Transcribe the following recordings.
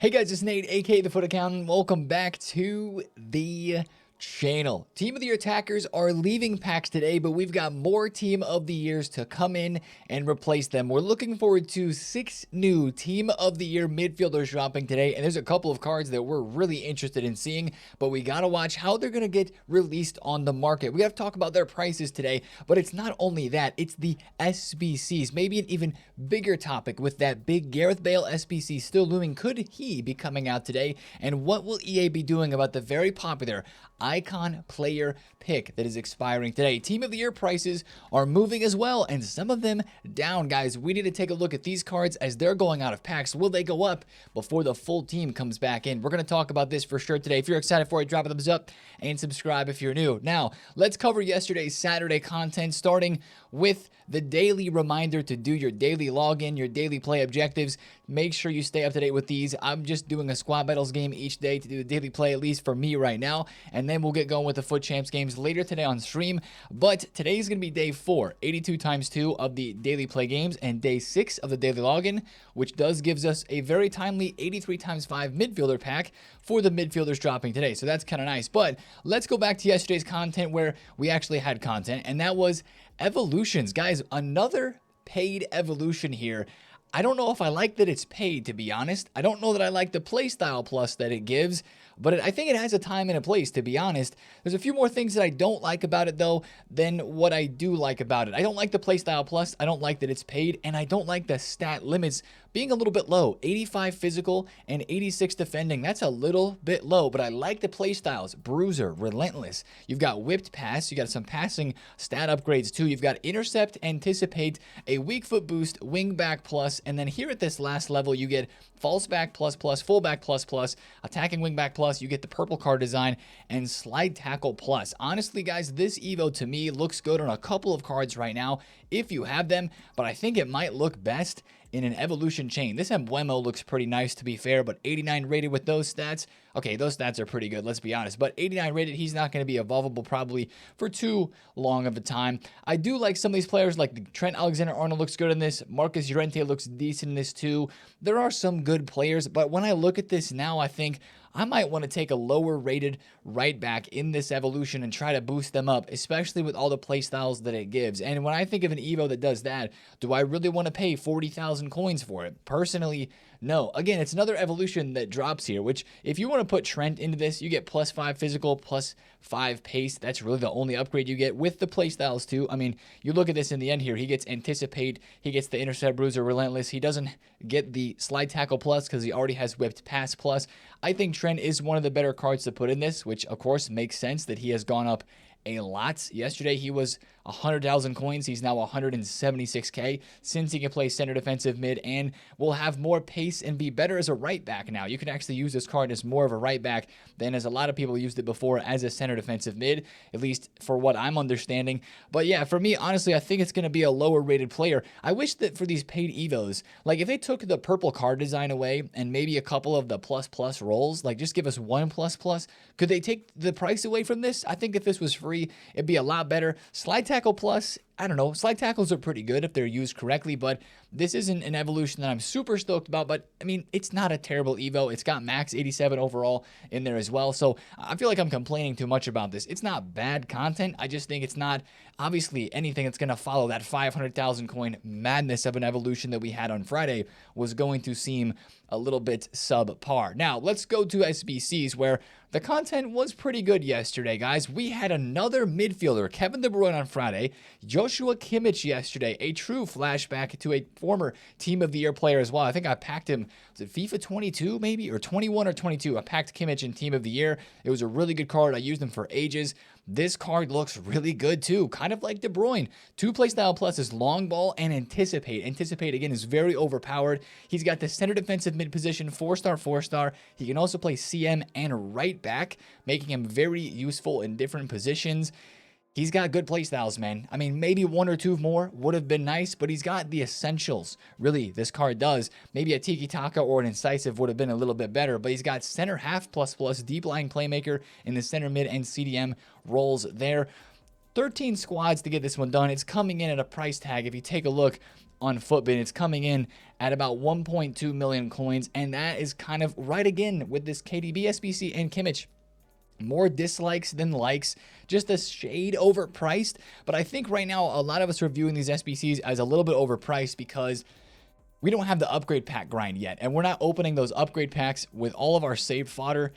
Hey guys, it's Nate, aka TheFutAccountant. Welcome back to the channel. Team of the Year attackers are leaving packs today, but we've got more Team of the Years to come in and replace them. We're looking forward to 6 new Team of the Year midfielders dropping today, and there's a couple of cards that we're really interested in seeing, but we gotta watch how they're gonna get released on the market. We have to talk about their prices today, but it's not only that, it's the SBCs. Maybe an even bigger topic with that big Gareth Bale SBC still looming. Could he be coming out today? And what will EA be doing about the very popular icon player pick that is expiring today? Team of the Year prices are moving as well, and some of them down, guys. We need to take a look at these cards as they're going out of packs. Will they go up before the full team comes back in? We're going to talk about this for sure today. If you're excited for it, drop a thumbs up and subscribe if you're new. Now, let's cover yesterday's Saturday content, starting with the daily reminder to do your daily login, your daily play objectives. Make sure you stay up to date with these. I'm just doing a squad battles game each day to do the daily play, at least for me right now, and then we'll get going with the FUT Champs games later today on stream. But today's going to be day 4, 82 times 2 of the daily play games, and day 6 of the daily login, which gives us a very timely 83 times 5 midfielder pack for the midfielders dropping today. So that's kind of nice. But let's go back to yesterday's content where we actually had content, and that was evolutions. Guys, another paid evolution here. I don't know if I like that it's paid, to be honest. I don't know that I like the playstyle plus that it gives, but I think it has a time and a place, to be honest. There's a few more things that I don't like about it, though, than what I do like about it. I don't like the playstyle plus, I don't like that it's paid, and I don't like the stat limits being a little bit low. 85 physical and 86 defending. That's a little bit low, but I like the playstyles. Bruiser, relentless. You've got whipped pass. You got some passing stat upgrades too. You've got intercept, anticipate, a weak foot boost, wing back plus, and then here at this last level, you get false back plus plus, full back plus plus, attacking wing back plus. You get the purple card design and slide tackle plus. Honestly, guys, this Evo to me looks good on a couple of cards right now if you have them, but I think it might look best in an evolution chain. This Emblemo looks pretty nice, to be fair, but 89 rated with those stats. Okay, those stats are pretty good, let's be honest, but 89 rated, he's not going to be evolvable probably for too long of a time. I do like some of these players, like Trent Alexander-Arnold looks good in this. Marcus Llorente looks decent in this too. There are some good players, but when I look at this now, I think I might want to take a lower rated right back in this evolution and try to boost them up, especially with all the playstyles that it gives. And when I think of an Evo that does that, do I really want to pay 40,000 coins for it? Personally, no. Again, it's another evolution that drops here, which if you want to put Trent into this, you get +5 physical, +5 pace. That's really the only upgrade you get with the playstyles too. I mean, you look at this in the end here, he gets anticipate, he gets the intercept, bruiser, relentless. He doesn't get the slide tackle plus because he already has whipped pass plus. I think Trent is one of the better cards to put in this, which of course makes sense that he has gone up a lot. Yesterday he was 100,000 coins. He's now 176k since he can play center defensive mid and will have more pace and be better as a right back now. You can actually use this card as more of a right back than as a lot of people used it before as a center defensive mid, at least for what I'm understanding. But yeah, for me, honestly, I think it's going to be a lower rated player. I wish that for these paid Evos, like if they took the purple card design away and maybe a couple of the plus rolls, like just give us one plus, could they take the price away from this? I think if this was free, it'd be a lot better. Slide tackle plus, I don't know, slide tackles are pretty good if they're used correctly, but this isn't an evolution that I'm super stoked about. But I mean, it's not a terrible Evo. It's got max 87 overall in there as well, so I feel like I'm complaining too much about this. It's not bad content, I just think it's not obviously anything that's going to follow that 500,000 coin madness of an evolution that we had on Friday was going to seem a little bit subpar. Now, let's go to SBCs, where the content was pretty good yesterday, guys. We had another midfielder, Kevin De Bruyne on Friday, Joshua Kimmich yesterday, a true flashback to a former Team of the Year player as well. I think I packed him, was it FIFA 22 maybe, or 21 or 22? I packed Kimmich in Team of the Year. It was a really good card. I used him for ages. This card looks really good too, kind of like De Bruyne. 2 playstyle pluses, long ball and anticipate. Anticipate, again, is very overpowered. He's got the center defensive mid position, 4-star, 4-star. He can also play CM and right back, making him very useful in different positions. He's got good playstyles, man. I mean, maybe 1 or 2 more would have been nice, but he's got the essentials. Really, this card does. Maybe a Tiki Taka or an Incisive would have been a little bit better, but he's got center half plus, deep lying playmaker in the center mid and CDM roles there. 13 squads to get this one done. It's coming in at a price tag, if you take a look, on Footbin. It's coming in at about 1.2 million coins, and that is kind of right again with this KDB SBC and Kimmich. More dislikes than likes, just a shade overpriced. But I think right now a lot of us are viewing these SBCs as a little bit overpriced because we don't have the upgrade pack grind yet, and we're not opening those upgrade packs with all of our saved fodder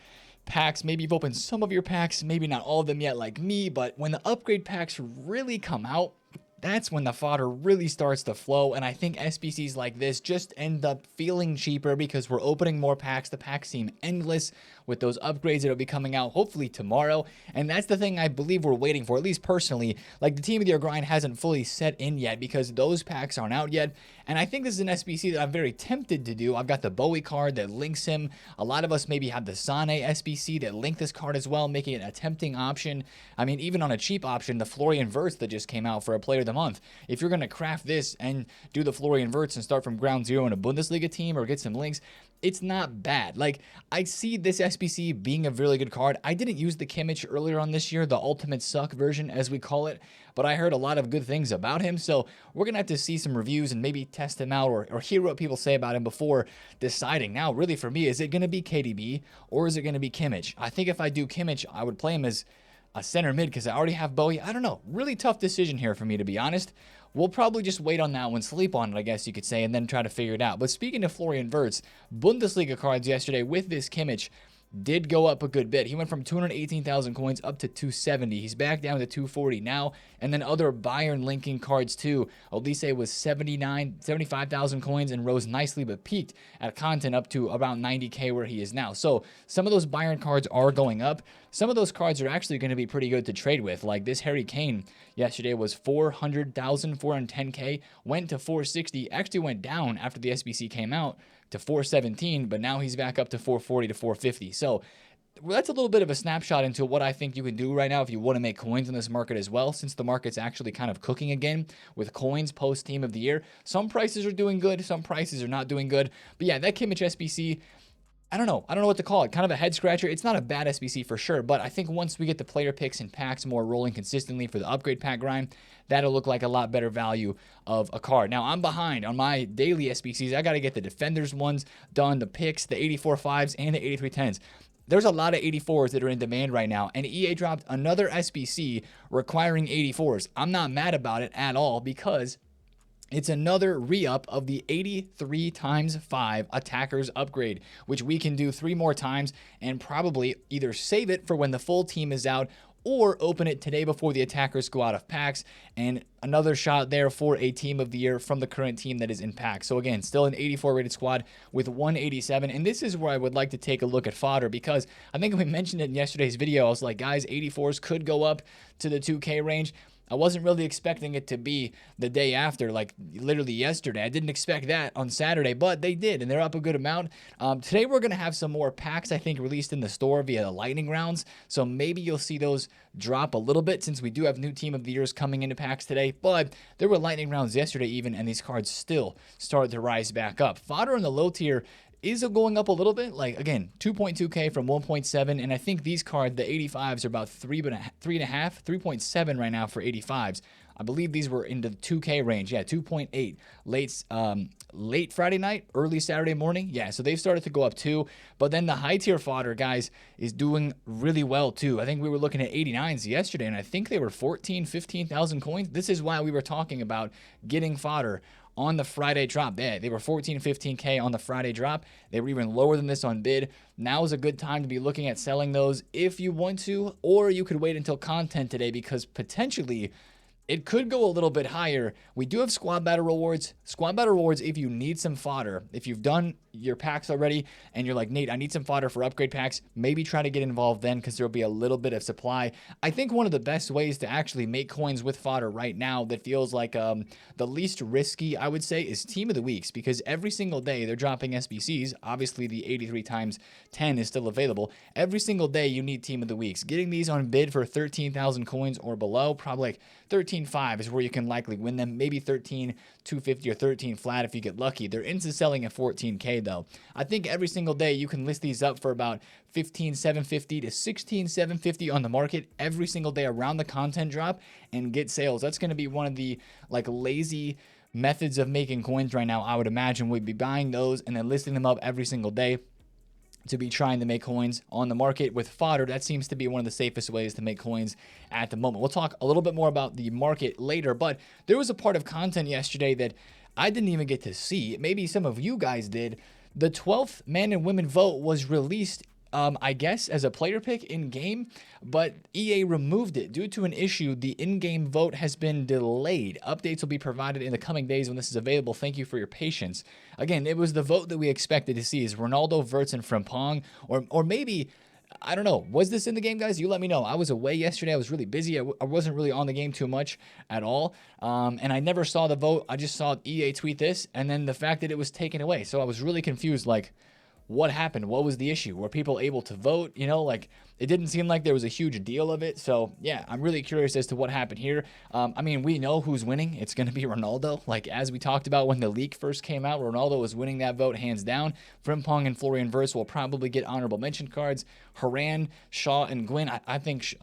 packs. Maybe you've opened some of your packs, maybe not all of them yet like me, but when the upgrade packs really come out, that's when the fodder really starts to flow. And I think SBCs like this just end up feeling cheaper because we're opening more packs. The packs seem endless with those upgrades that will be coming out hopefully tomorrow. And that's the thing I believe we're waiting for, at least personally. Like, the Team of the Year grind hasn't fully set in yet because those packs aren't out yet. And I think this is an SBC that I'm very tempted to do. I've got the Bowie card that links him. A lot of us maybe have the Sane SBC that link this card as well, making it a tempting option. I mean, even on a cheap option, the Florian Wirtz that just came out for a player of the month. If you're going to craft this and do the Florian Wirtz and start from ground zero in a Bundesliga team or get some links, it's not bad. Like, I see this SBC being a really good card. I didn't use the Kimmich earlier on this year, the Ultimate Suck version as we call it, but I heard a lot of good things about him. So we're going to have to see some reviews and maybe test him out or hear what people say about him before deciding. Now, really for me, is it going to be KDB or is it going to be Kimmich? I think if I do Kimmich, I would play him as a center mid because I already have Bowie. I don't know. Really tough decision here for me, to be honest. We'll probably just wait on that one, sleep on it, I guess you could say, and then try to figure it out. But speaking of Florian Wirtz, Bundesliga cards yesterday with this Kimmich did go up a good bit. He went from 218,000 coins up to 270. He's back down to 240 now. And then other Bayern linking cards too. Olise was 75,000 coins and rose nicely, but peaked at content up to about 90k where he is now. So some of those Bayern cards are going up. Some of those cards are actually going to be pretty good to trade with. Like this Harry Kane yesterday was 400,000, 410k, went to 460, actually went down after the SBC came out to 417, but now he's back up to 440 to 450. So that's a little bit of a snapshot into what I think you can do right now if you want to make coins in this market as well, since the market's actually kind of cooking again with coins post Team of the Year. Some prices are doing good, some prices are not doing good. But yeah, that Kimmich SBC, I don't know what to call it. Kind of a head scratcher. It's not a bad SBC for sure, but I think once we get the player picks and packs more rolling consistently for the upgrade pack grind, that'll look like a lot better value of a card. Now, I'm behind on my daily SBCs. I got to get the Defenders ones done, the picks, the 84 5s, and the 83 10s. There's a lot of 84s that are in demand right now, and EA dropped another SBC requiring 84s. I'm not mad about it at all because it's another re-up of the 83 times 5 attackers upgrade, which we can do 3 more times and probably either save it for when the full team is out or open it today before the attackers go out of packs, and another shot there for a Team of the Year from the current team that is in packs. So again, still an 84 rated squad with 187, and this is where I would like to take a look at fodder because I think we mentioned it in yesterday's video. I was like, guys, 84s could go up to the 2K range. I wasn't really expecting it to be the day after, like literally yesterday. I didn't expect that on Saturday, but they did, and they're up a good amount. Today we're going to have some more packs, I think, released in the store via the lightning rounds, so maybe you'll see those drop a little bit since we do have new Team of the Years coming into packs today, but there were lightning rounds yesterday even, and these cards still started to rise back up. Fodder in the low tier is going up a little bit, like again 2.2k from 1.7, and I think these cards, the 85s, are about 3.7 right now for 85s. I believe these were in the 2k range. Yeah, 2.8 late Friday night, early Saturday morning. Yeah, so they've started to go up too. But then the high tier fodder, guys, is doing really well too. I think we were looking at 89s yesterday, and I think they were 15,000 coins. This is why we were talking about getting fodder on the Friday drop. They were 15k on the Friday drop. They were even lower than this on bid. Now is a good time to be looking at selling those if you want to, or you could wait until content today because potentially it could go a little bit higher. We do have squad battle rewards. Squad battle rewards if you need some fodder. If you've done your packs already and you're like, Nate, I need some fodder for upgrade packs, maybe try to get involved then because there'll be a little bit of supply. I think one of the best ways to actually make coins with fodder right now that feels like the least risky, I would say, is Team of the Weeks, because every single day they're dropping SBCs. Obviously, the 83 times 10 is still available. Every single day you need Team of the Weeks. Getting these on bid for 13,000 coins or below, probably like 13.5 is where you can likely win them. Maybe 13,250 or 13 flat if you get lucky. They're into selling at 14k though. I think every single day you can list these up for about 15,750 to 16,750 on the market every single day around the content drop and get sales. That's going to be one of the like lazy methods of making coins right now, I would imagine we'd be buying those and then listing them up every single day to be trying to make coins on the market. With Fodder, that seems to be one of the safest ways to make coins at the moment. We'll talk a little bit more about the market later, but there was a part of content yesterday that I didn't even get to see. Maybe some of you guys did. The 12th man and women vote was released, I guess, as a player pick in-game, but EA removed it due to an issue. The in-game vote has been delayed. Updates will be provided in the coming days when this is available. Thank you for your patience. Again, it was the vote that we expected to see. Is Ronaldo, Wirtz, and Frimpong, or maybe, I don't know. Was this in the game, guys? You let me know. I was away yesterday. I was really busy. I wasn't really on the game too much at all. And I never saw the vote. I just saw EA tweet this, and then the fact that it was taken away. So I was really confused, like, what happened? What was the issue? Were people able to vote? You know, like, it didn't seem like there was a huge deal of it. So yeah, I'm really curious as to what happened here. I mean, we know who's winning. It's going to be Ronaldo. Like, as we talked about when the leak first came out, Ronaldo was winning that vote hands down. Frimpong and Florian Wirtz will probably get honorable mention cards. Haran, Shaw, and Gwyn, I think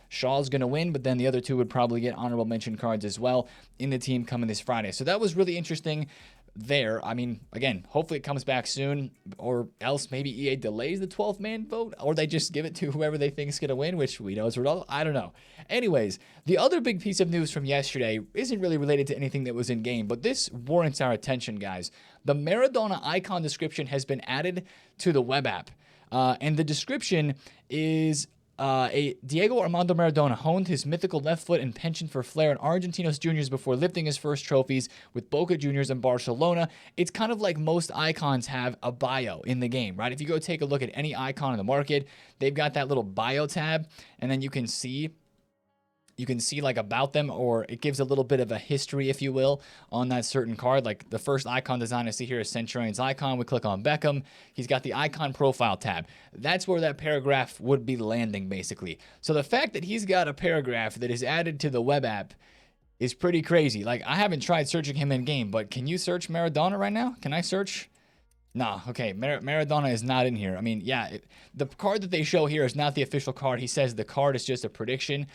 Shaw's going to win, but then the other two would probably get honorable mention cards as well in the team coming this Friday. So that was really interesting there. I mean, again, hopefully it comes back soon, or else maybe EA delays the 12th man vote, or they just give it to whoever they think is going to win, which we know is Ronaldo. I don't know. Anyways, the other big piece of news from yesterday isn't really related to anything that was in game, but this warrants our attention, guys. The Maradona icon description has been added to the web app, and the description is a Diego Armando Maradona honed his mythical left foot and penchant for flair in Argentinos Juniors before lifting his first trophies with Boca Juniors and Barcelona. It's kind of like most icons have a bio in the game, right? If you go take a look at any icon in the market, they've got that little bio tab, and then you can see like about them, or it gives a little bit of a history, if you will, on that certain card. Like the first icon design I see here is Centurion's icon. We click on Beckham. He's got the icon profile tab. That's where that paragraph would be landing, basically. So the fact that he's got a paragraph that is added to the web app is pretty crazy. Like, I haven't tried searching him in game, but can you search Maradona right now? Can I search? Nah, okay, Maradona is not in here. I mean, yeah, the card that they show here is not the official card. He says the card is just a prediction.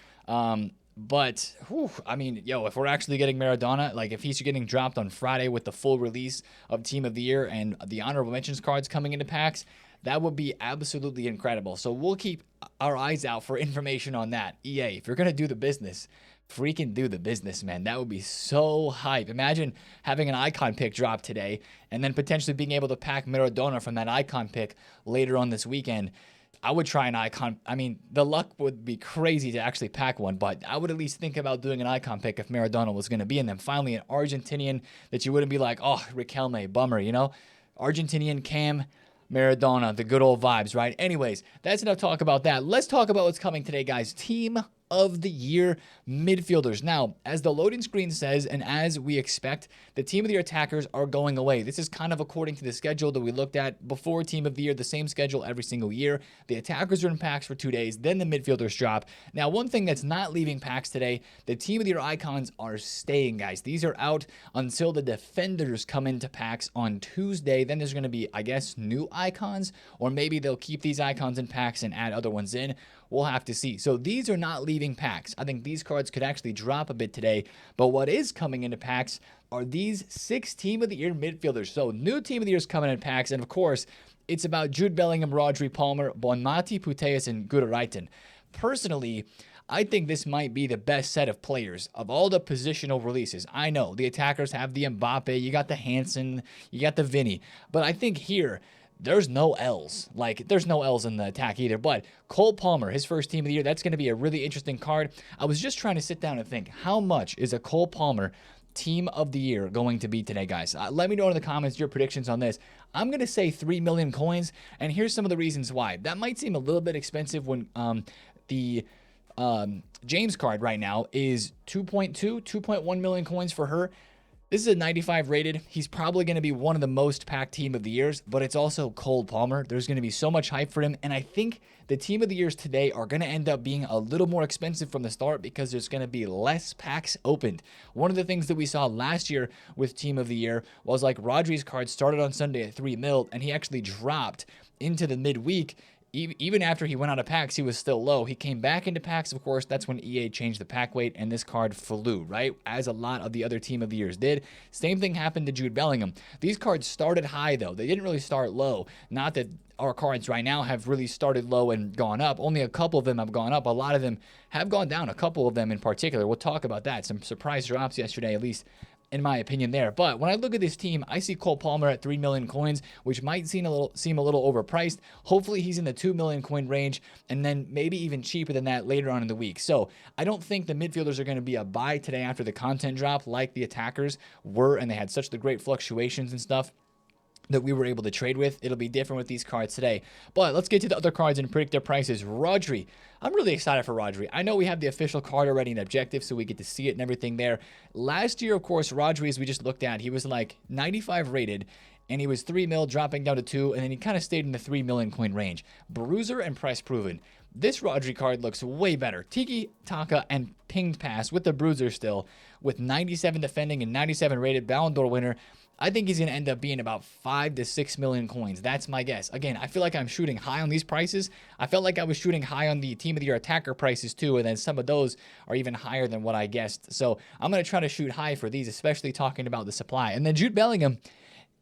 But, whew, I mean, yo, if we're actually getting Maradona, like if he's getting dropped on Friday with the full release of Team of the Year and the honorable mentions cards coming into packs, that would be absolutely incredible. So we'll keep our eyes out for information on that. EA, if you're going to do the business, freaking do the business, man. That would be so hype. Imagine having an icon pick drop today and then potentially being able to pack Maradona from that icon pick later on this weekend. I would try an icon. I mean, the luck would be crazy to actually pack one, but I would at least think about doing an icon pick if Maradona was going to be in them. Finally, an Argentinian that you wouldn't be like, oh, Riquelme, bummer, you know? Argentinian Cam, Maradona, the good old vibes, right? Anyways, that's enough talk about that. Let's talk about what's coming today, guys. Team of the Year midfielders. Now, as the loading screen says, and as we expect, the Team of the Year attackers are going away. This is kind of according to the schedule that we looked at before Team of the Year, the same schedule every single year. The attackers are in packs for 2 days, then the midfielders drop. Now, one thing that's not leaving packs today, the Team of the Year icons are staying, guys. These are out until the defenders come into packs on Tuesday. Then there's going to be, I guess, new icons, or maybe they'll keep these icons in packs and add other ones in. We'll have to see. So these are not leaving packs. I think these cards could actually drop a bit today. But what is coming into packs are these 6 Team of the Year midfielders. So new Team of the Year is coming in packs. And of course, it's about Jude Bellingham, Rodri, Palmer, Bonmati, Putellas, and Guderitin. Personally, I think this might be the best set of players of all the positional releases. I know the attackers have the Mbappe, you got the Hansen, you got the Vinny. But I think here, there's no L's. Like, there's no L's in the attack either. But Cole Palmer, his first Team of the Year, that's going to be a really interesting card. I was just trying to sit down and think, how much is a Cole Palmer Team of the Year going to be today, guys? Let me know in the comments your predictions on this. I'm going to say 3 million coins, and here's some of the reasons why. That might seem a little bit expensive when the James card right now is 2.1 million coins for her. This is a 95 rated. He's probably going to be one of the most packed Team of the Years, but it's also Cole Palmer. There's going to be so much hype for him, and I think the Team of the Years today are going to end up being a little more expensive from the start because there's going to be less packs opened. One of the things that we saw last year with Team of the Year was like Rodri's card started on Sunday at 3 mil, and he actually dropped into the midweek even after he went out of packs, he was still low. He came back into packs, of course. That's when EA changed the pack weight, and this card flew, right? As a lot of the other Team of the Years did. Same thing happened to Jude Bellingham. These cards started high, though. They didn't really start low. Not that our cards right now have really started low and gone up. Only a couple of them have gone up. A lot of them have gone down. A couple of them in particular. We'll talk about that. Some surprise drops yesterday, at least in my opinion there. But when I look at this team, I see Cole Palmer at 3 million coins, which might seem a little overpriced. Hopefully he's in the 2 million coin range, and then maybe even cheaper than that later on in the week. So I don't think the midfielders are going to be a buy today after the content drop like the attackers were, and they had such the great fluctuations and stuff that we were able to trade with. It'll be different with these cards today. But let's get to the other cards and predict their prices. Rodri. I'm really excited for Rodri. I know we have the official card already in Objective, so we get to see it and everything there. Last year, of course, Rodri, as we just looked at, he was like 95 rated, and he was 3 mil dropping down to 2, and then he kind of stayed in the 3 million coin range. Bruiser and price proven. This Rodri card looks way better. Tiki Taka and pinged pass with the Bruiser still, with 97 defending and 97 rated, Ballon d'Or winner. I think he's going to end up being about 5 to 6 million coins. That's my guess. Again, I feel like I'm shooting high on these prices. I felt like I was shooting high on the Team of the Year attacker prices too, and then some of those are even higher than what I guessed. So I'm going to try to shoot high for these, especially talking about the supply. And then Jude Bellingham,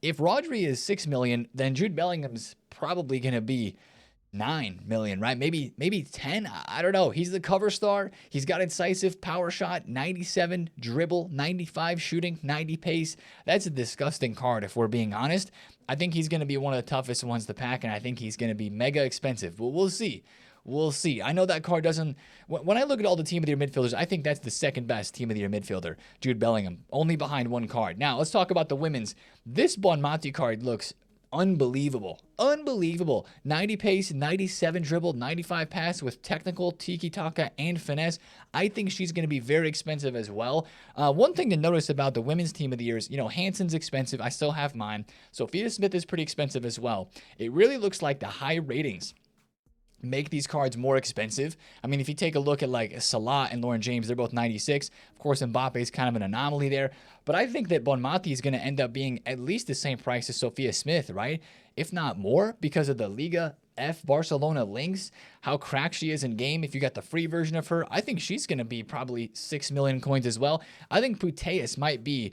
if Rodri is 6 million, then Jude Bellingham's probably going to be 9 million, right? Maybe 10. I don't know. He's the cover star. He's got incisive power shot, 97 dribble, 95 shooting, 90 pace. That's a disgusting card if we're being honest. I think he's going to be one of the toughest ones to pack, and I think he's going to be mega expensive. But we'll see. We'll see. I know that card doesn't... When I look at all the Team of the Year midfielders, I think that's the second best Team of the Year midfielder, Jude Bellingham, only behind one card. Now, let's talk about the women's. This Bonmati card looks unbelievable. 90 pace, 97 dribble, 95 pass with technical, tiki-taka, and finesse. I think she's going to be very expensive as well. One thing to notice about the women's Team of the Year is, Hansen's expensive. I still have mine. Sophia Smith is pretty expensive as well. It really looks like the high ratings make these cards more expensive. I mean, if you take a look at like Salah and Lauren James, they're both 96. Of course, Mbappe is kind of an anomaly there. But I think that Bonmati is going to end up being at least the same price as Sophia Smith, right? If not more, because of the Liga F Barcelona links, how cracked she is in game. If you got the free version of her, I think she's going to be probably 6 million coins as well. I think Putellas might be...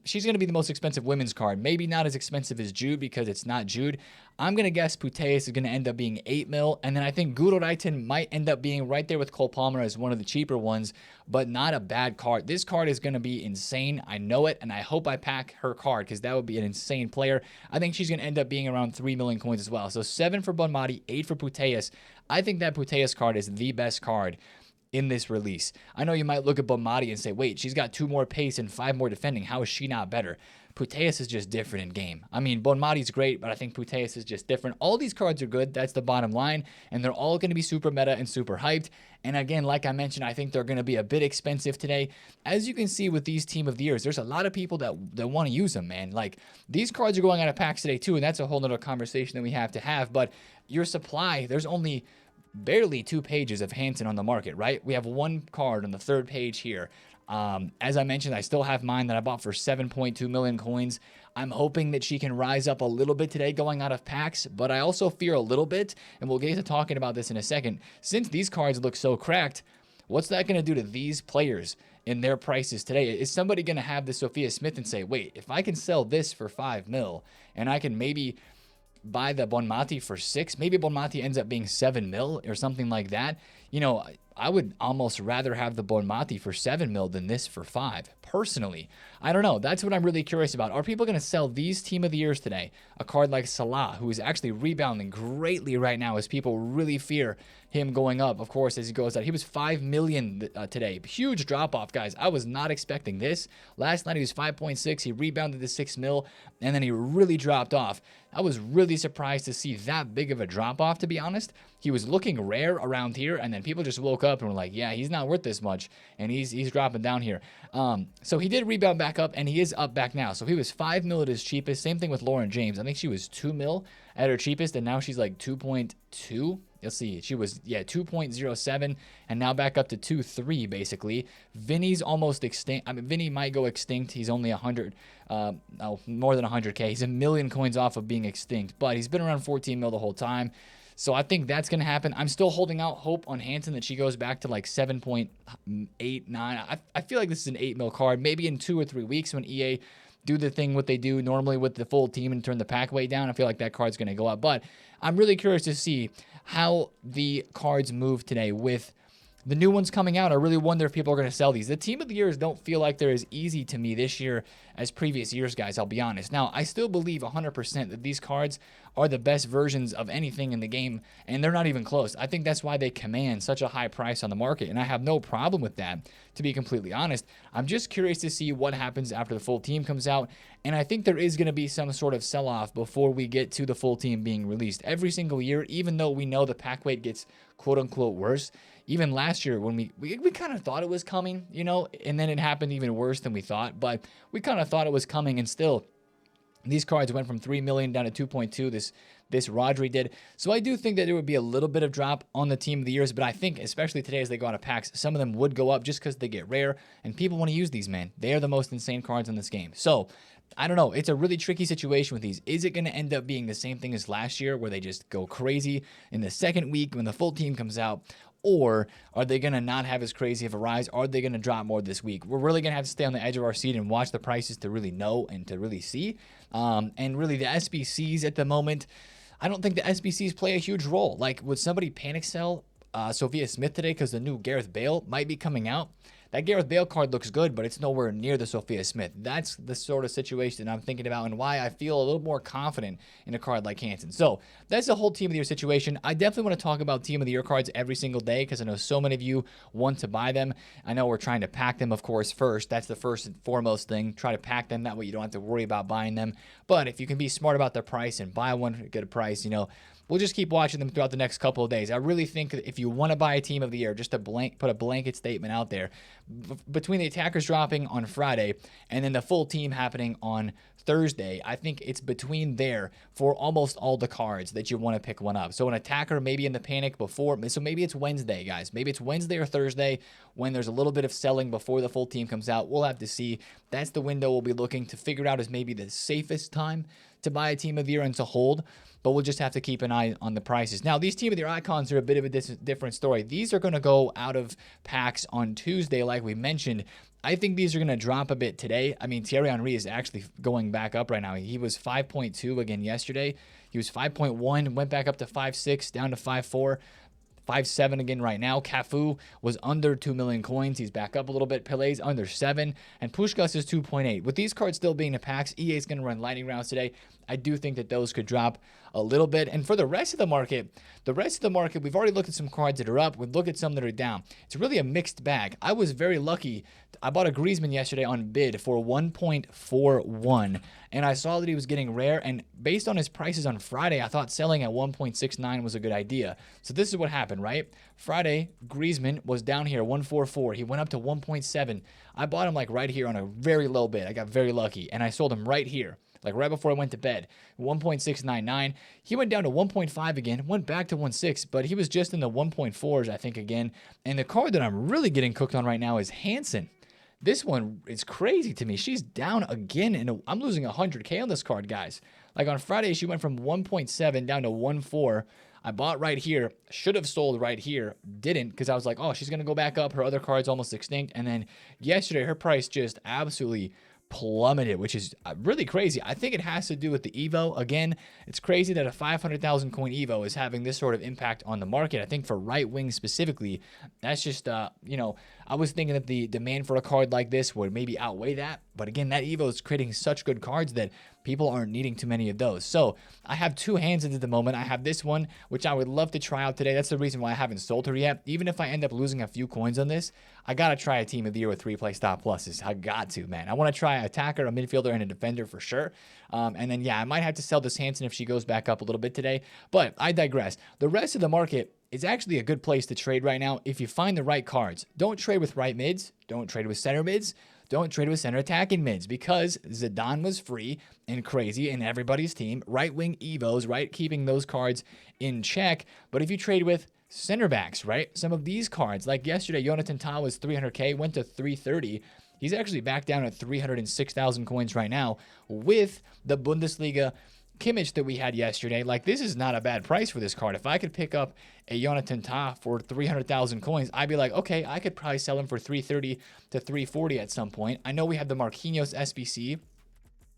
she's going to be the most expensive women's card. Maybe not as expensive as Jude because it's not Jude. I'm going to guess Putellas is going to end up being 8 mil. And then I think Guduraitin might end up being right there with Cole Palmer as one of the cheaper ones, but not a bad card. This card is going to be insane. I know it, and I hope I pack her card because that would be an insane player. I think she's going to end up being around 3 million coins as well. So 7 for Bonmati, 8 for Putellas. I think that Putellas card is the best card in this release. I know you might look at Bonmati and say, wait, she's got 2 more pace and 5 more defending. How is she not better? Putellas is just different in game. Bonmati's great, but I think Putellas is just different. All these cards are good. That's the bottom line, and they're all going to be super meta and super hyped. And again, like I mentioned, I think they're going to be a bit expensive today. As you can see with these Team of the Years, there's a lot of people that want to use them, man. Like, these cards are going out of packs today too, and that's a whole nother conversation that we have to have. But your supply, there's only barely 2 pages of Hansen on the market, right? We have 1 card on the 3rd page here. As I mentioned, I still have mine that I bought for 7.2 million coins. I'm hoping that she can rise up a little bit today going out of packs, but I also fear a little bit, and we'll get to talking about this in a second. Since these cards look so cracked, what's that going to do to these players in their prices today? Is somebody going to have the Sophia Smith and say, wait, if I can sell this for 5 mil and I can maybe buy the Bonmati for 6, maybe Bonmati ends up being 7 mil or something like that. I would almost rather have the Bonmati for 7 mil than this for 5, personally. I don't know. That's what I'm really curious about. Are people going to sell these Team of the Years today? A card like Salah, who is actually rebounding greatly right now as people really fear him going up, of course, as he goes out. He was 5 million today. Huge drop-off, guys. I was not expecting this. Last night he was 5.6. He rebounded to 6 mil, and then he really dropped off. I was really surprised to see that big of a drop-off, to be honest. He was looking rare around here, and then people just woke up and were like, yeah, he's not worth this much, and he's dropping down here. So he did rebound back up, and he is up back now. So he was 5 mil at his cheapest. Same thing with Lauren James. I think she was 2 mil at her cheapest, and now she's like 2.2. Let's see. She was, 2.07, and now back up to 2.3, basically. Vinny's almost extinct. Vinny might go extinct. He's only 100, more than 100K. He's a million coins off of being extinct, but he's been around 14 mil the whole time. So I think that's going to happen. I'm still holding out hope on Hansen that she goes back to like 7.89. I feel like this is an 8 mil card. Maybe in 2 or 3 weeks when EA do the thing what they do normally with the full team and turn the pack weight down, I feel like that card's going to go up. But I'm really curious to see how the cards move today with the new ones coming out. I really wonder if people are going to sell these. The team of the years don't feel like they're as easy to me this year as previous years, guys. I'll be honest. Now, I still believe 100% that these cards are the best versions of anything in the game, and they're not even close. I think that's why they command such a high price on the market, and I have no problem with that, to be completely honest. I'm just curious to see what happens after the full team comes out, and I think there is going to be some sort of sell-off before we get to the full team being released. Every single year, even though we know the pack weight gets quote-unquote worse, even last year when we kind of thought it was coming, you know, and then it happened even worse than we thought, but we kind of thought it was coming, and still these cards went from 3 million down to 2.2. This Rodri did. So I do think that there would be a little bit of drop on the team of the years, but I think especially today as they go out of packs, some of them would go up just because they get rare, and people want to use these, man. They are the most insane cards in this game. So I don't know. It's a really tricky situation with these. Is it going to end up being the same thing as last year where they just go crazy in the second week when the full team comes out? Or are they going to not have as crazy of a rise? Are they going to drop more this week? We're really going to have to stay on the edge of our seat and watch the prices to really know and to really see. And really the SBCs at the moment, I don't think the SBCs play a huge role. Like, would somebody panic sell Sophia Smith today because the new Gareth Bale might be coming out? That Gareth Bale card looks good, but it's nowhere near the Sophia Smith. That's the sort of situation I'm thinking about and why I feel a little more confident in a card like Hansen. So that's the whole Team of the Year situation. I definitely want to talk about Team of the Year cards every single day because I know so many of you want to buy them. I know we're trying to pack them, of course, first. That's the first and foremost thing. Try to pack them. That way you don't have to worry about buying them. But if you can be smart about the price and buy one at a good price, you know, we'll just keep watching them throughout the next couple of days. I really think that if you want to buy a Team of the Year, just put a blanket statement out there. Between the attackers dropping on Friday and then the full team happening on Thursday, I think it's between there for almost all the cards that you want to pick one up. So an attacker maybe in the panic before, so maybe it's Wednesday, guys. Maybe it's Wednesday or Thursday when there's a little bit of selling before the full team comes out. We'll have to see. That's the window we'll be looking to figure out as maybe the safest time to buy a Team of the Year and to hold. But we'll just have to keep an eye on the prices. Now, these Team of the Year icons are a bit of a different story. These are going to go out of packs on Tuesday, like we mentioned. I think these are going to drop a bit today. I mean, Thierry Henry is actually going back up right now. He was 5.2 again yesterday. He was 5.1, went back up to 5.6, down to 5.4. 5.7 again right now. Cafu was under 2 million coins. He's back up a little bit. Pele's under 7. And Puskás is 2.8. With these cards still being in packs, EA is going to run lightning rounds today. I do think that those could drop a little bit. And for the rest of the market, we've already looked at some cards that are up. We've looked at some that are down. It's really a mixed bag. I was very lucky. I bought a Griezmann yesterday on bid for 1.41, and I saw that he was getting rare, and based on his prices on Friday, I thought selling at 1.69 was a good idea. So this is what happened, right? Friday, Griezmann was down here, 1.44. He went up to 1.7. I bought him like right here on a very low bid. I got very lucky, and I sold him right here, like right before I went to bed, 1.699. He went down to 1.5 again, went back to 1.6, but he was just in the 1.4s, I think, again. And the card that I'm really getting cooked on right now is Hansen. This one is crazy to me. She's down again, and I'm losing 100K on this card, guys. Like on Friday, she went from 1.7 down to 1.4. I bought right here, should have sold right here, didn't, because I was like, oh, she's going to go back up. Her other card's almost extinct. And then yesterday, her price just absolutely plummeted, which is really crazy. I think it has to do with the Evo. Again, it's crazy that a 500,000 coin Evo is having this sort of impact on the market. I think for right wing specifically, that's just, you know, I was thinking that the demand for a card like this would maybe outweigh that. But again, that Evo is creating such good cards that people aren't needing too many of those. So I have two hands at the moment. I have this one, which I would love to try out today. That's the reason why I haven't sold her yet. Even if I end up losing a few coins on this, I got to try a Team of the Year with 3-play stop pluses. I got to, man. I want to try an attacker, a midfielder, and a defender for sure. And then, yeah, I might have to sell this Hansen if she goes back up a little bit today. But I digress. The rest of the market is actually a good place to trade right now if you find the right cards. Don't trade with right mids. Don't trade with center mids. Don't trade with center attacking mids because Zidane was free and crazy in everybody's team. Right wing Evos, right? Keeping those cards in check. But if you trade with center backs, right? Some of these cards, like yesterday, Jonathan Tah was 300K, went to 330. He's actually back down at 306,000 coins right now with the Bundesliga Kimmich that we had yesterday, like, this is not a bad price for this card. If I could pick up a Jonathan Tah for 300,000 coins, I'd be like, okay, I could probably sell him for 330 to 340 at some point. I know we have the Marquinhos SBC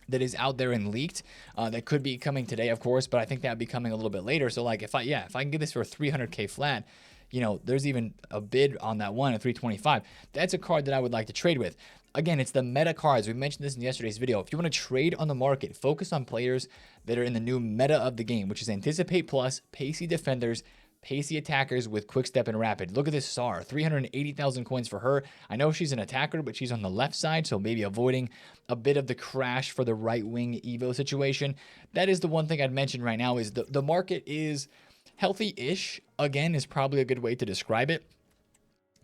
that is out there and leaked, that could be coming today, of course, but I think that'd be coming a little bit later. So like, if I can get this for 300k flat, you know, there's even a bid on that one at 325. That's a card that I would like to trade with. Again, it's the meta cards. We mentioned this in yesterday's video. If you want to trade on the market, focus on players that are in the new meta of the game, which is Anticipate Plus, Pacey Defenders, Pacey Attackers with Quick Step and Rapid. Look at this SAR, 380,000 coins for her. I know she's an attacker, but she's on the left side, so maybe avoiding a bit of the crash for the right wing Evo situation. That is the one thing I'd mention right now is the market is healthy-ish. Again, is probably a good way to describe it.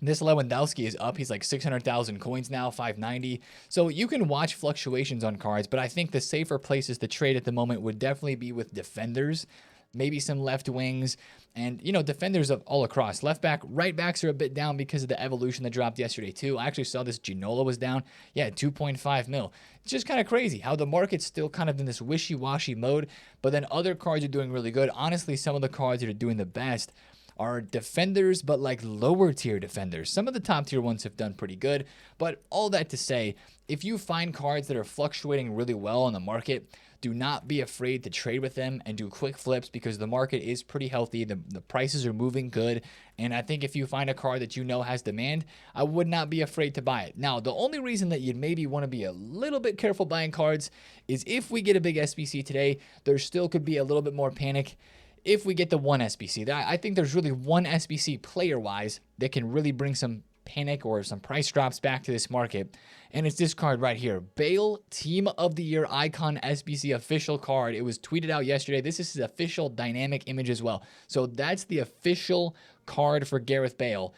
This Lewandowski is up. He's like 600,000 coins now, 590. So you can watch fluctuations on cards, but I think the safer places to trade at the moment would definitely be with defenders, maybe some left wings, and, you know, defenders of all across. Left back, right backs are a bit down because of the evolution that dropped yesterday too. I actually saw this Ginola was down. Yeah, 2.5 mil. It's just kind of crazy how the market's still kind of in this wishy-washy mode, but then other cards are doing really good. Honestly, some of the cards that are doing the best are defenders, but like lower tier defenders. Some of the top tier ones have done pretty good, but all that to say, if you find cards that are fluctuating really well on the market, do not be afraid to trade with them and do quick flips because the market is pretty healthy. The prices are moving good. And I think if you find a card that you know has demand, I would not be afraid to buy it. Now, the only reason that you'd maybe want to be a little bit careful buying cards is if we get a big SBC today, there still could be a little bit more panic. If we get the one SBC, I think there's really one SBC player-wise that can really bring some panic or some price drops back to this market, and it's this card right here. Bale Team of the Year Icon SBC official card. It was tweeted out yesterday. This is his official dynamic image as well. So that's the official card for Gareth Bale.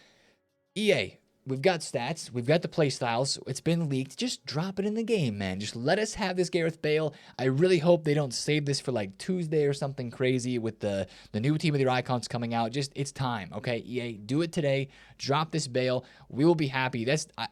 EA, we've got stats, we've got the play styles, it's been leaked. Just drop it in the game, man. Just let us have this Gareth Bale. I really hope they don't save this for like Tuesday or something crazy with the new Team of the Year icons coming out. Just, it's time, okay? EA, do it today. Drop this Bale. We will be happy.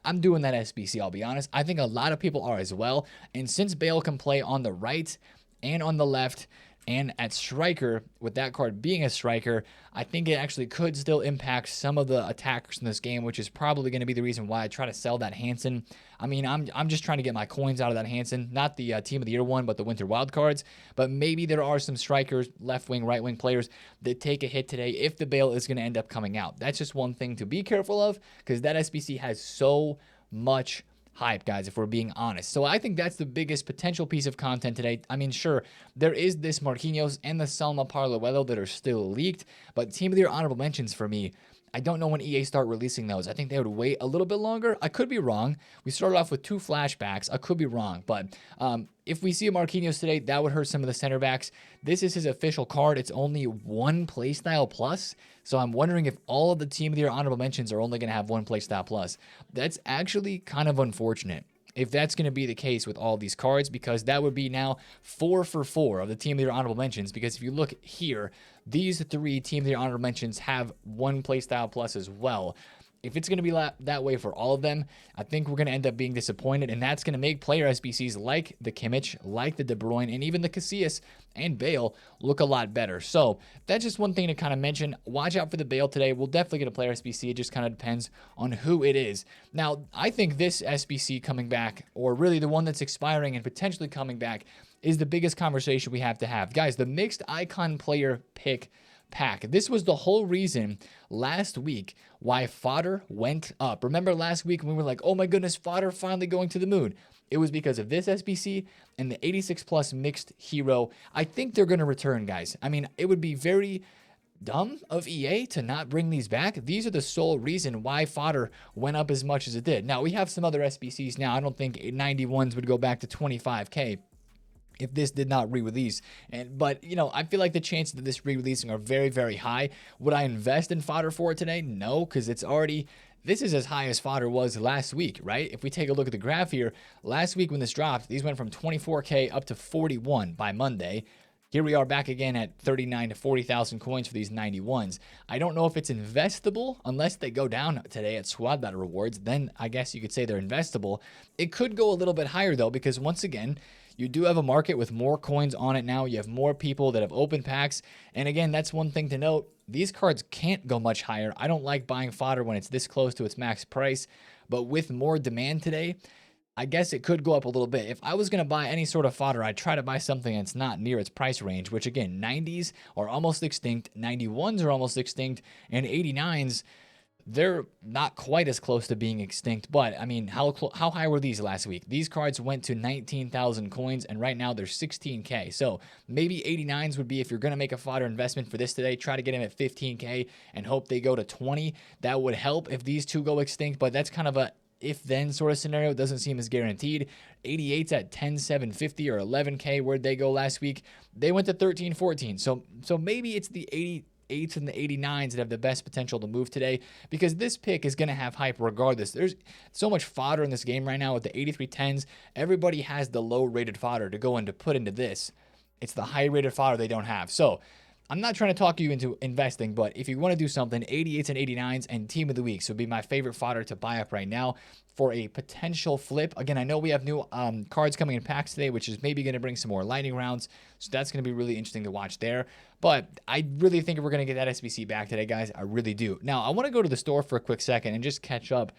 I'm doing that SBC, I'll be honest. I think a lot of people are as well. And since Bale can play on the right and on the left, and at striker, with that card being a striker, I think it actually could still impact some of the attackers in this game, which is probably going to be the reason why I try to sell that Hansen. I mean, I'm just trying to get my coins out of that Hansen, not the Team of the Year one, but the Winter Wild cards. But maybe there are some strikers, left wing, right wing players that take a hit today if the Bale is going to end up coming out. That's just one thing to be careful of because that SBC has so much hype, guys, if we're being honest. So I think that's the biggest potential piece of content today. I mean, sure, there is this Marquinhos and the Salma Paralluelo that are still leaked, but Team of the Year honorable mentions for me, I don't know when EA start releasing those. I think they would wait a little bit longer. I could be wrong. We started off with 2 flashbacks. I could be wrong, but if we see a Marquinhos today, that would hurt some of the center backs. This is his official card. It's only 1 playstyle plus, so I'm wondering if all of the Team of the Year honorable mentions are only going to have 1 playstyle plus. That's actually kind of unfortunate if that's going to be the case with all these cards, because that would be now 4 for 4 of the Team of the Year honorable mentions, because if you look here, these 3 Team of the Year honorable mentions have 1 playstyle plus as well. If it's going to be that way for all of them, I think we're going to end up being disappointed, and that's going to make player SBCs like the Kimmich, like the De Bruyne, and even the Casillas and Bale look a lot better. So that's just one thing to kind of mention. Watch out for the Bale today. We'll definitely get a player SBC. It just kind of depends on who it is. Now, I think this SBC coming back, or really the one that's expiring and potentially coming back, is the biggest conversation we have to have. Guys, the mixed icon player pick pack. This was the whole reason last week why Fodder went up. Remember last week when we were like, oh my goodness, Fodder finally going to the moon? It was because of this SBC and the 86 plus mixed hero. I think they're going to return, guys. I mean, it would be very dumb of EA to not bring these back. These are the sole reason why Fodder went up as much as it did. Now, we have some other SBCs now. I don't think 91s would go back to 25K if this did not re-release. But, you know, I feel like the chances of this re-releasing are very, very high. Would I invest in Fodder for it today? No, because it's already, this is as high as Fodder was last week, right? If we take a look at the graph here, last week when this dropped, these went from 24K up to 41 by Monday. Here we are back again at 39 to 40,000 coins for these 91s. I don't know if it's investable unless they go down today at Squad Battle Rewards. Then I guess you could say they're investable. It could go a little bit higher though, because once again, you do have a market with more coins on it now. You have more people that have opened packs. And again, that's one thing to note. These cards can't go much higher. I don't like buying fodder when it's this close to its max price. But with more demand today, I guess it could go up a little bit. If I was going to buy any sort of fodder, I'd try to buy something that's not near its price range, which again, 90s are almost extinct, 91s are almost extinct, and 89s, they're not quite as close to being extinct. But I mean, how high were these last week? These cards went to 19,000 coins, and right now they're 16K. So maybe 89s would be, if you're going to make a fodder investment for this today, try to get them at 15K and hope they go to 20. That would help if these two go extinct, but that's kind of a if-then sort of scenario. It doesn't seem as guaranteed. 88s at 10,750 or 11K. Where'd they go last week? They went to 13, 14. So maybe it's the 88s and the 89s that have the best potential to move today, because this pick is going to have hype regardless. There's so much fodder in this game right now with the 8310s. Everybody has the low-rated fodder to go into put into this. It's the high-rated fodder they don't have. So I'm not trying to talk you into investing, but if you want to do something, 88s and 89s and team of the week, so it'd be my favorite fodder to buy up right now for a potential flip. Again, I know we have new cards coming in packs today, which is maybe going to bring some more lightning rounds, so that's going to be really interesting to watch there. But I really think we're going to get that SBC back today, guys. I really do. Now, I want to go to the store for a quick second and just catch up.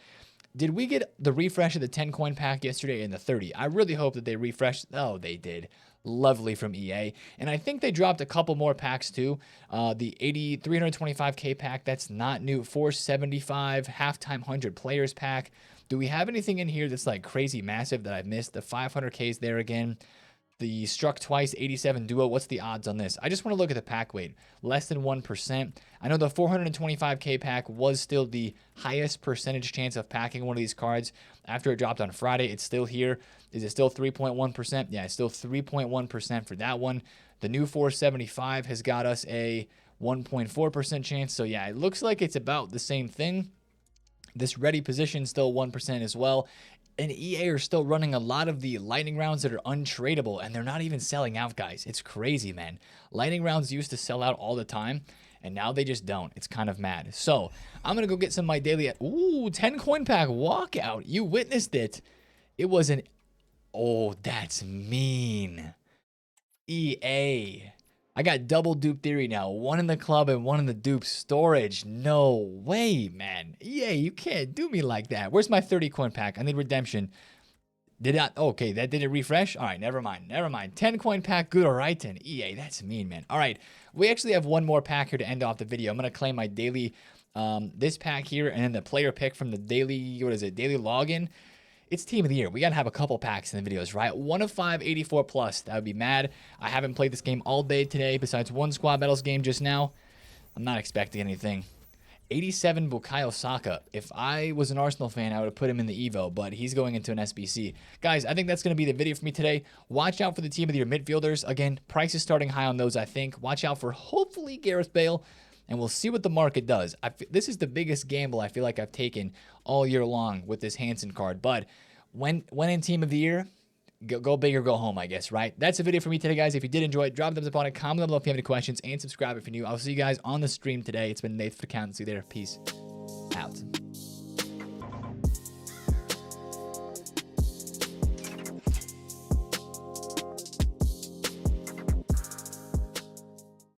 Did we get the refresh of the 10 coin pack yesterday and the 30? I really hope that they refreshed. Oh, they did. Lovely from EA. And I think they dropped a couple more packs too. The 325K pack, that's not new. 475 halftime 100 players pack. Do we have anything in here that's like crazy massive that I've missed? The 500Ks there again. The struck twice 87 duo. What's the odds on this? I just want to look at the pack weight. Less than 1%. I know the 425K pack was still the highest percentage chance of packing one of these cards. After it dropped on Friday, it's still here. Is it still 3.1%? Yeah, it's still 3.1% for that one. The new 475 has got us a 1.4% chance. So yeah, it looks like it's about the same thing. This ready position still 1% as well. And EA are still running a lot of the lightning rounds that are untradeable, and they're not even selling out, guys. It's crazy, man. Lightning rounds used to sell out all the time, and now they just don't. It's kind of mad. So I'm going to go get some of my daily... Ooh, 10 coin pack walkout. You witnessed it. It was an... Oh, that's mean. EA. I got double dupe theory now. One in the club and one in the dupe storage. No way, man. EA, you can't do me like that. Where's my 30 coin pack? I need redemption. Did not... Okay, that didn't refresh? All right, never mind. Never mind. 10 coin pack, good. All right, then. EA, that's mean, man. All right, we actually have one more pack here to end off the video. I'm going to claim my daily... this pack here, and then the player pick from the daily... What is it? Daily login. It's team of the year. We got to have a couple packs in the videos, right? 1 of 5, 84 plus. That would be mad. I haven't played this game all day today besides one squad battles game just now. I'm not expecting anything. 87 Bukayo Saka. If I was an Arsenal fan, I would have put him in the Evo, but he's going into an SBC. Guys, I think that's going to be the video for me today. Watch out for the team of the year midfielders. Again, price is starting high on those, I think. Watch out for hopefully Gareth Bale, and we'll see what the market does. This is the biggest gamble I feel like I've taken all year long with this Hansen card. But when in team of the year, go big or go home, I guess, right? That's the video for me today, guys. If you did enjoy it, drop a thumbs up on it, comment down below if you have any questions, and subscribe if you're new. I'll see you guys on the stream today. It's been TheFutAccountant. See you there. Peace out.